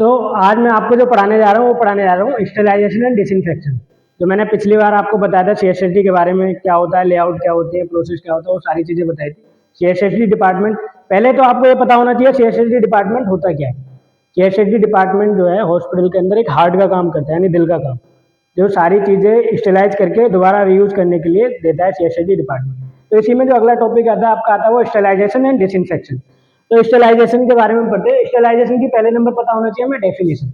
तो आज मैं आपको जो पढ़ाने जा रहा हूँ वो पढ़ाने जा रहा हूँ स्टेरिलाइजेशन एंड डिसइंफेक्शन। जो मैंने पिछली बार आपको बताया था सीएसएसडी के बारे में, क्या होता है, लेआउट क्या होती है, प्रोसेस क्या होता है, वो सारी चीज़ें बताई थी। सीएसएसडी डिपार्टमेंट, पहले तो आपको ये पता होना चाहिए सीएसएसडी डिपार्टमेंट होता क्या है। सीएसएसडी डिपार्टमेंट जो है हॉस्पिटल के अंदर एक हार्ट का काम करता है, यानी दिल का काम, जो सारी चीज़ें स्टेलाइज करके दोबारा रीयूज करने के लिए देता है सीएसएसडी डिपार्टमेंट। तो इसी में जो अगला टॉपिक आता है आपका, आता है वो स्टेलाइजेशन एंड डिसइंफेक्शन। तो स्टेलाइजेशन के बारे में पढ़ते हैं। स्टेलाइजेशन की पहले नंबर पता होना चाहिए हमें डेफिनेशन।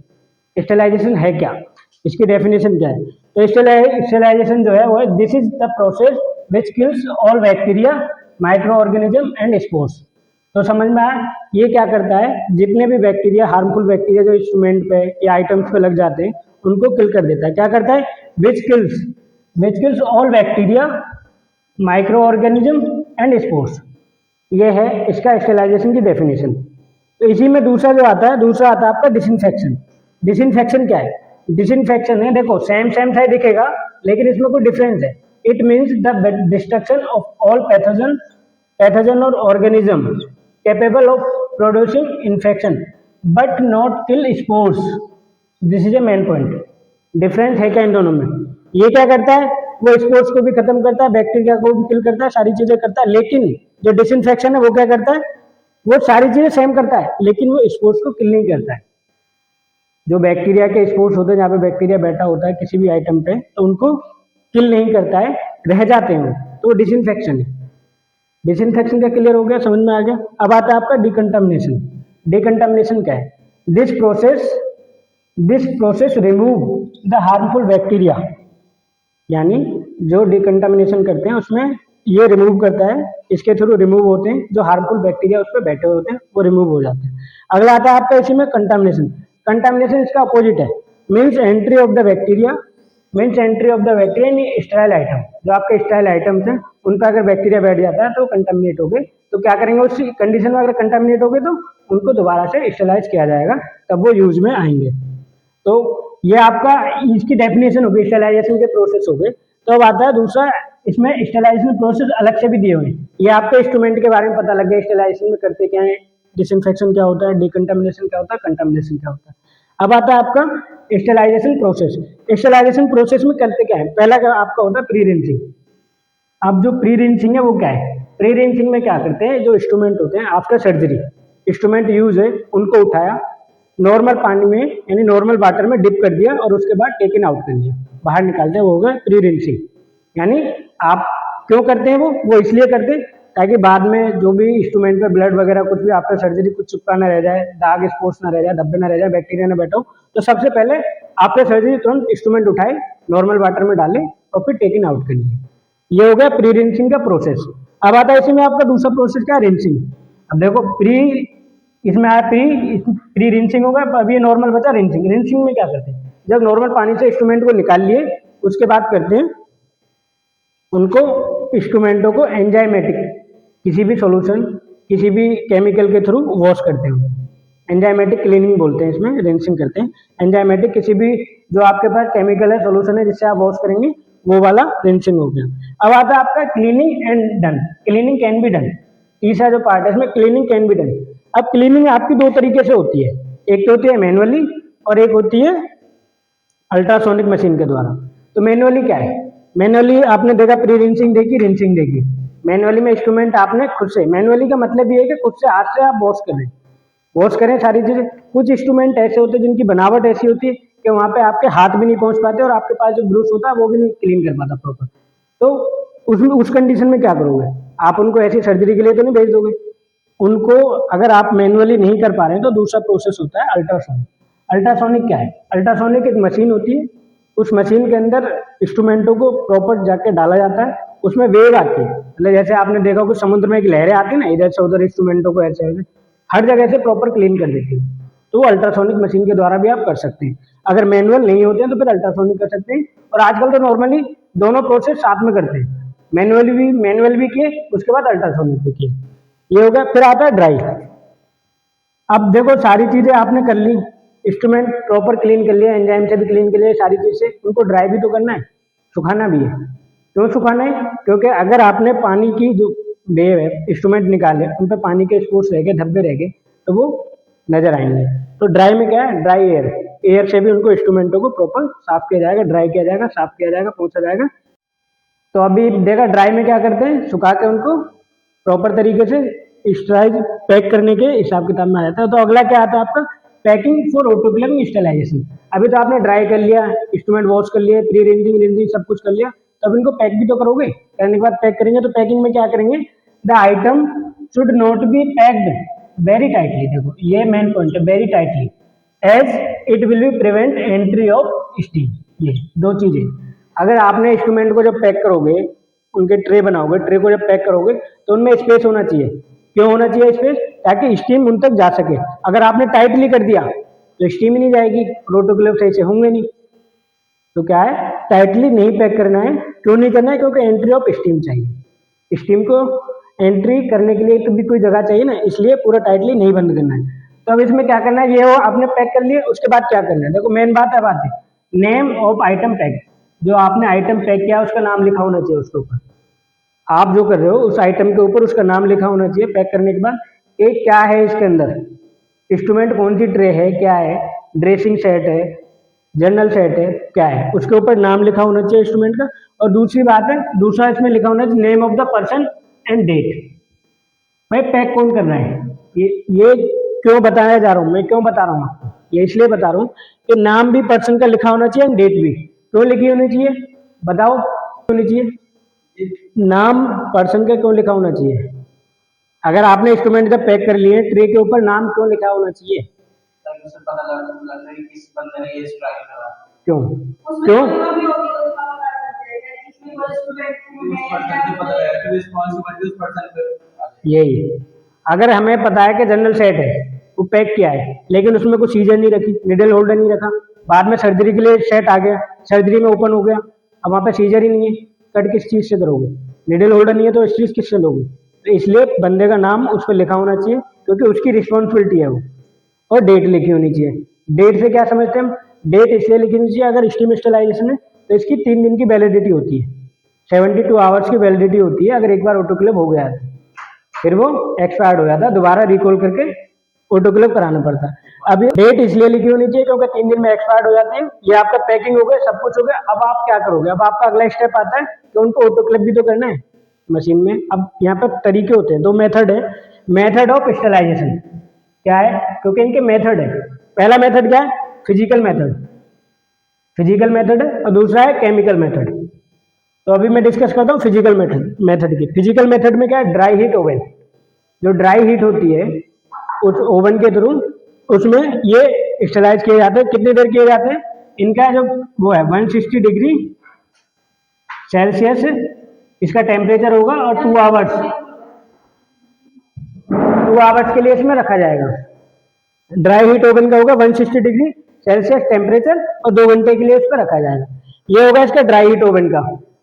स्टेलाइजेशन है क्या, इसकी डेफिनेशन क्या है। तो स्टेलाइजेशन जो है वो this is the process which kills all bacteria, micro organism and spores. तो समझ में आया, ये क्या करता है, जितने भी बैक्टीरिया, हार्मफुल बैक्टीरिया जो इंस्ट्रूमेंट पे या आइटम्स पे लग जाते हैं उनको किल कर देता है। क्या करता है, विच kills all bacteria, micro organism and spores. ये है इसका स्टेलाइजेशन की डेफिनेशन। तो इसी में दूसरा जो आता है, दूसरा आता है आपका डिसइंफेक्शन। डिसइंफेक्शन क्या है, डिसइंफेक्शन है, देखो सेम सा ही दिखेगा लेकिन इसमें कोई डिफरेंस है। It means the destruction of all pathogen और organism capable of producing infection but not kill spores. This is a main point. Difference है क्या इन दोनों में। ये क्या करता है, वो स्पोर्स को भी खत्म करता है, बैक्टीरिया को भी किल करता है, सारी चीजें करता है। लेकिन जो डिसइंफेक्शन है वो क्या करता है, वो सारी चीजें सेम करता है लेकिन वो स्पोर्स को किल नहीं करता है। जो बैक्टीरिया के स्पोर्स होते हैं, जहाँ पे बैक्टीरिया बैठा होता है किसी भी आइटम पे, तो उनको किल नहीं करता है, रह जाते हैं वो, तो डिसइंफेक्शन है। डिसइंफेक्शन का क्लियर हो गया, समझ में आ गया। अब आता है आपका डिकंटामिनेशन। डिकंटामिनेशन क्या है, this process remove the harmful bacteria. यानी जो डिकंटामिनेशन करते हैं उसमें ये रिमूव करता है, इसके थ्रू रिमूव होते हैं जो हार्मफुल बैक्टीरिया उस पर बैठे होते हैं, वो रिमूव हो जाते हैं। अगला आता है आपका इसी में कंटामिनेशन। कंटामिनेशन इसका अपोजिट है, means entry of the bacteria in sterile item. जो आपके स्टेराइल आइटम्स हैं उन पर अगर बैक्टीरिया बैठ जाता है तो कंटामिनेट हो गए, तो क्या करेंगे, उस कंडीशन में अगर कंटामिनेट हो गए तो उनको दोबारा से स्टेलाइज किया जाएगा, तब वो यूज में आएंगे। तो ये आपका इसकी डेफिनेशन होगी, स्टेलाइजेशन के प्रोसेस हो गए। तो अब आता है दूसरा, इसमें स्टेलाइजेशन प्रोसेस अलग से भी दिए हुए हैं। ये आपके इंस्ट्रूमेंट के बारे में पता लग गया, स्टेलाइजेशन में करते क्या है, डिसइंफेक्शन क्या होता है, डिकंटामिनेशन क्या होता है, कंटामिनेशन क्या होता है। अब आता है आपका स्टेलाइजेशन प्रोसेस। स्टेलाइजेशन प्रोसेस में करते क्या है, पहला क्या आपका होता है प्री रिंसिंग। अब जो प्री रिंसिंग है वो क्या है, प्री रिंसिंग में क्या करते हैं, जो इंस्ट्रूमेंट होते हैं आफ्टर सर्जरी, इंस्ट्रूमेंट यूज है उनको उठाया, नॉर्मल पानी में यानी नॉर्मल वाटर में डिप कर दिया और उसके बाद टेकन आउट कर लिया, बाहर निकाल दिया, वो हो गया प्री रिंसिंग। यानी आप क्यों करते हैं, वो इसलिए करते हैं ताकि बाद में जो भी इंस्ट्रूमेंट पे ब्लड वगैरह कुछ भी आफ्टर सर्जरी कुछ चिपका ना रह जाए, दाग स्पॉट्स ना रह जाए, धब्बे ना रह जाए, बैक्टीरिया ना बैठो, तो सबसे पहले आफ्टर सर्जरी तुरंत इंस्ट्रूमेंट उठाए, नॉर्मल वाटर में डाले और फिर टेकन आउट कर लिए। ये हो गया प्री रिंसिंग का प्रोसेस। अब आता है इसी में आपका दूसरा प्रोसेस क्या है, रिंसिंग। अब देखो इसमें आया प्री रिंसिंग होगा, अब ये नॉर्मल बचा रिंसिंग। रिंसिंग में क्या करते हैं, जब नॉर्मल पानी से इंस्ट्रूमेंट को निकाल लिए उसके बाद करते हैं उनको, इंस्ट्रूमेंटों को एंजाइमेटिक, किसी भी सॉल्यूशन, किसी भी केमिकल के थ्रू वॉश करते हैं। एंजाइमेटिक क्लीनिंग बोलते हैं, इसमें रिंसिंग करते हैं। एंजाइमेटिक किसी भी जो आपके पास केमिकल है, सॉल्यूशन है जिससे आप वॉश करेंगे, वो वाला रिंसिंग हो गया। अब आता है आपका cleaning and done. Cleaning can be done, तीसरा जो पार्ट है इसमें, क्लीनिंग कैन बी डन। अब क्लीनिंग आपकी दो तरीके से होती है, एक तो होती है मैनुअली और एक होती है अल्ट्रासोनिक मशीन के द्वारा। तो मैनुअली क्या है, मैनुअली आपने देखा प्री रिंसिंग देखी, रिंसिंग देखी। मैनुअली में इंस्ट्रूमेंट आपने खुद से, मैनुअली का मतलब ये है कि खुद से हाथ से आप वॉश करें सारी चीजें। कुछ इंस्ट्रूमेंट ऐसे होते हैं जिनकी बनावट ऐसी होती है कि वहां पे आपके हाथ भी नहीं पहुंच पाते और आपके पास जो ब्रश होता है वो भी नहीं क्लीन कर पाता प्रॉपर। तो उस कंडीशन में क्या करोगे, आप उनको ऐसी सर्जरी के लिए तो नहीं भेज दोगे उनको। अगर आप मैनुअली नहीं कर पा रहे हैं तो दूसरा प्रोसेस होता है अल्ट्रासोनिक। अल्ट्रासोनिक क्या है, अल्ट्रासोनिक एक मशीन होती है, उस मशीन के अंदर इंस्ट्रूमेंटों को प्रॉपर जाके डाला जाता है, उसमें वेव आती है, मतलब जैसे आपने देखा कुछ समुद्र में एक लहरें आती है ना, इधर से उधर इंस्ट्रूमेंटों को ऐसे हर जगह से प्रॉपर क्लीन कर देती है। तो अल्ट्रासोनिक मशीन के द्वारा भी आप कर सकते हैं। अगर मैनुअल नहीं होते हैं तो फिर अल्ट्रासोनिक कर सकते हैं। और आजकल तो नॉर्मली दोनों प्रोसेस साथ में करते हैं, मैनुअल भी किए, उसके बाद अल्ट्रासोनिक भी किए। ये हो गया। फिर आता है ड्राई। अब देखो सारी चीजें आपने कर ली, इंस्ट्रूमेंट प्रॉपर क्लीन कर लिया, एंजाइम से भी क्लीन कर लिया, सारी चीज से, उनको ड्राई भी तो करना है, सुखाना भी है। क्यों सुखाना है, क्योंकि अगर आपने पानी की जो वेव है, इंस्ट्रूमेंट निकाले, उन पर पानी के स्पॉट्स रह गए, धब्बे रह गए, तो वो नजर आएंगे। तो ड्राई में क्या है, ड्राई एयर, एयर से भी उनको इंस्ट्रूमेंटों को प्रॉपर साफ किया जाएगा, ड्राई किया जाएगा, साफ किया जाएगा, पोंछा जाएगा। तो अभी देखा ड्राई में क्या करते हैं, सुखा के उनको प्रॉपर तरीके से स्टराइज पैक करने के हिसाब किताब में आ जाता है। तो अगला क्या आता है आपका, पैकिंग फॉर ऑटोक्लेव स्टरलाइजेशन। अभी तो आपने ड्राई कर लिया, इंस्ट्रूमेंट वॉश कर लिए, प्री रेंजिंग रेंजिंग सब कुछ कर लिया, तो अब इनको पैक भी तो करोगे। करने के बाद पैक करेंगे, तो पैकिंग में क्या करेंगे, the item should not be packed very tightly. देखो ये मेन पॉइंट है, very tightly, as it will be prevent entry of steam. ये दो चीजें, अगर आपने इंस्ट्रूमेंट को जब पैक करोगे, उनके ट्रे बनाओगे, ट्रे को जब पैक करोगे तो उनमें स्पेस होना चाहिए। क्यों होना चाहिए स्पेस, ताकि स्टीम उन तक जा सके। अगर आपने टाइटली कर दिया तो स्टीम ही नहीं जाएगी, ऑटोक्लेव सही से होंगे नहीं। तो क्या है, टाइटली नहीं पैक करना है। क्यों नहीं करना है, क्योंकि एंट्री ऑफ स्टीम चाहिए, स्टीम को एंट्री करने के लिए तो भी कोई जगह चाहिए ना, इसलिए पूरा टाइटली नहीं बंद करना है। तो अब इसमें क्या करना है, ये वो आपने पैक कर लिया, उसके बाद क्या करना है, देखो मेन बात है, नेम ऑफ आइटम पैक। जो आपने आइटम पैक किया उसका नाम लिखा होना चाहिए उसके ऊपर। आप जो कर रहे हो उस आइटम के ऊपर उसका नाम लिखा होना चाहिए पैक करने के बाद। एक क्या है इसके अंदर, इंस्ट्रूमेंट कौन सी ट्रे है, क्या है, ड्रेसिंग सेट है, जनरल सेट है, क्या है, उसके ऊपर नाम लिखा होना चाहिए इंस्ट्रूमेंट का। और दूसरी बात है, दूसरा इसमें लिखा होना चाहिए name of the person and date. भाई पैक कौन कर रहा है, ये क्यों बताया जा रहा हूँ मैं, क्यों बता रहा हूँ आपको, ये इसलिए बता रहा हूँ कि नाम भी पर्सन का लिखा होना चाहिए, डेट भी। क्यों लिखी होनी चाहिए, बताओ क्यों होनी चाहिए, नाम पर्सन का क्यों लिखा होना चाहिए। अगर आपने इंस्ट्रूमेंट जब पैक कर लिए, ट्रे के ऊपर नाम क्यों लिखा होना चाहिए, क्यों क्यों, यही, अगर हमें पता है कि जनरल सेट है, वो पैक किया है, लेकिन उसमें कुछ सीजर नहीं रखी, निडल होल्डर नहीं रखा, बाद में सर्जरी के लिए सेट आ गया, सर्जरी में ओपन हो गया, अब वहाँ पे सीजर ही नहीं है, कट किस चीज़ से करोगे, निडल होल्डर नहीं है तो इस चीज़ किससे लोगे। तो इसलिए बंदे का नाम उस पर लिखा होना चाहिए, क्योंकि उसकी रिस्पॉन्सिबिलिटी है वो। और डेट लिखी होनी चाहिए। डेट से क्या समझते हैं हम, डेट इसलिए लिखनी चाहिए, अगर स्टीम स्टरलाइजेशन है तो इसकी 3 दिन की वैलिडिटी होती है, 72 आवर्स की वैलिडिटी होती है। अगर एक बार ऑटोक्लेव हो गया है फिर वो एक्सपायर्ड हो जाता है, दोबारा रिकॉल करके ऑटोक्लेव कराना पड़ता है। अब ये डेट इसलिए लिखी होनी चाहिए क्योंकि 3 दिन में एक्सपायर्ड हो जाते हैं। ये आपका पैकिंग हो गया, सब कुछ हो गया, अब आप क्या करोगे, अब आपका अगला स्टेप आता है कि उनको ऑटोक्लेव भी तो करना है मशीन में। अब यहाँ पर तरीके होते हैं, 2 मेथड है। मेथड ऑफ स्टरलाइजेशन क्या है, क्योंकि इनके मेथड है। पहला मेथड क्या है, फिजिकल मेथड, फिजिकल मेथड है, और दूसरा है केमिकल मेथड। तो अभी मैं डिस्कस करता हूँ फिजिकल मेथड की। फिजिकल मेथड में क्या है, ड्राई हीट ओवन। जो ड्राई हीट होती है उस ओवन के थ्रू उसमें ये स्टरलाइज किए जाते हैं। कितनी देर किए जाते हैं, इनका जो वो है 160 डिग्री सेल्सियस इसका टेम्परेचर होगा, और 2 आवर्स के लिए इसमें रखा जाएगा। ड्राई हीट ओवन का होगा 160 डिग्री सेल्सियस टेम्परेचर, और 2 घंटे के लिए इस पर रखा जाएगा। ये होगा इसका ड्राई हीट ओवन का।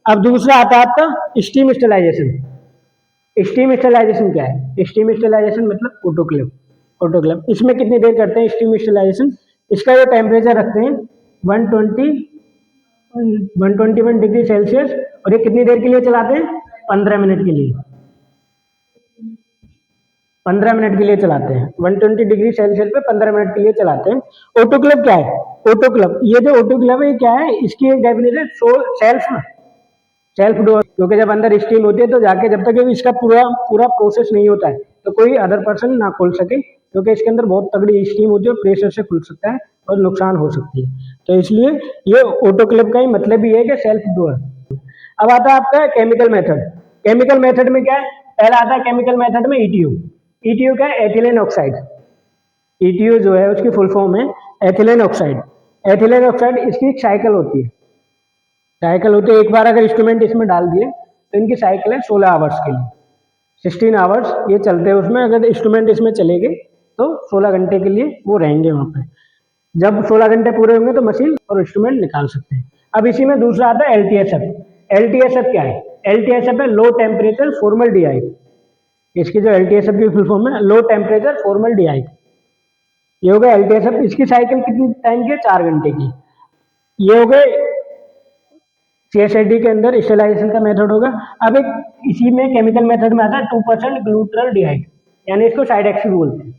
अब दूसरा आता है आपका स्टीम स्टरलाइजेशन। स्टीम स्टरलाइजेशन क्या है, स्टीम स्टरलाइजेशन मतलब ऑटोक्लेव। ऑटोक्लेव इसमें कितनी देर करते हैं स्टीम स्टरलाइजेशन, इसका जो टेम्परेचर रखते हैं 121 डिग्री सेल्सियस, और ये कितनी देर के लिए चलाते हैं, 15 मिनट के लिए, 15 मिनट के लिए चलाते हैं। 120 डिग्री सेल्सियस पे 15 मिनट के लिए चलाते हैं। ऑटोक्लेव क्या है, ऑटोक्लेव, ये जो ऑटोक्लेव है क्या है, इसकी एक डेफिनेशन सेल्फ डोर, क्योंकि जब अंदर स्टीम होती है तो जाके जब तक इसका पूरा प्रोसेस नहीं होता है तो कोई अदर पर्सन ना खोल सके, क्योंकि इसके अंदर बहुत तगड़ी स्टीम होती है, प्रेशर से खुल सकता है और नुकसान हो सकती है। तो इसलिए ये ऑटोक्लेव का ही मतलब भी है कि सेल्फ डोर। अब आता है आपका केमिकल मेथड। केमिकल मेथड में क्या है, पहला आता है केमिकल मेथड में ईटीयू। ईटीयू क्या है, एथिलीन ऑक्साइड। ईटीयू जो है उसकी फुल फॉर्म है एथिलीन ऑक्साइड। एथिलीन ऑक्साइड इसकी एक साइकिल होती है, एक बार अगर इंस्ट्रूमेंट इसमें डाल दिए तो इनकी साइकिल है 16 आवर्स के लिए, 16 आवर्स ये चलते हैं उसमें। अगर इंस्ट्रूमेंट इसमें चलेंगे तो 16 घंटे के लिए वो रहेंगे वहाँ पे। जब 16 घंटे पूरे होंगे तो मशीन और इंस्ट्रूमेंट निकाल सकते हैं। अब इसी में दूसरा आता है एलटीएसएफ। एलटीएसएफ क्या है, एलटीएसएफ है लो टेम्परेचर फॉर्मल्डिहाइड। इसकी जो एलटीएसएफ की फुल फॉर्म है लो टेम्परेचर फॉर्मल्डिहाइड, ये हो गया एलटीएसएफ। इसकी साइकिल कितनी टाइम की है, 4 घंटे की। ये हो गए सीएसएलडी के अंदर स्टरलाइजेशन का मेथड होगा। अब एक इसी में केमिकल मेथड में आता है 2% ग्लूटरल डिहाइड, यानी इसको साइड एक्स भी बोलते हैं।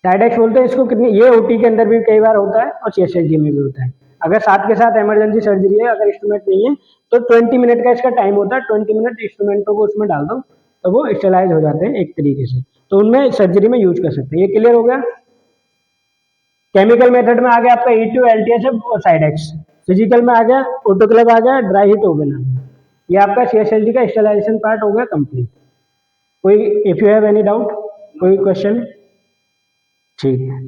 टाइडेक्स बोलते हैं इसको। कितनी, ये ओटी के अंदर भी कई बार होता है और सीएसएलजी में भी होता है। अगर साथ के साथ इमरजेंसी सर्जरी है, अगर इंस्ट्रूमेंट नहीं है तो 20 मिनट का इसका टाइम होता है। 20 मिनट इंस्ट्रूमेंटों को उसमें डाल दो तो वो स्टेलाइज हो जाते हैं एक तरीके से, तो उनमें सर्जरी में यूज कर सकते हैं। ये क्लियर हो गया। केमिकल मेथड में आ गया आपका E2 LTS और साइडेक्स। फिजिकल में आ गया ऑटोक्लेव, आ गया ड्राई हीट ओवन आ गया। ये आपका सीएसएलजी का स्टेलाइजेशन पार्ट हो गया कंप्लीट। कोई, if you have any doubt, कोई क्वेश्चन? ठीक है।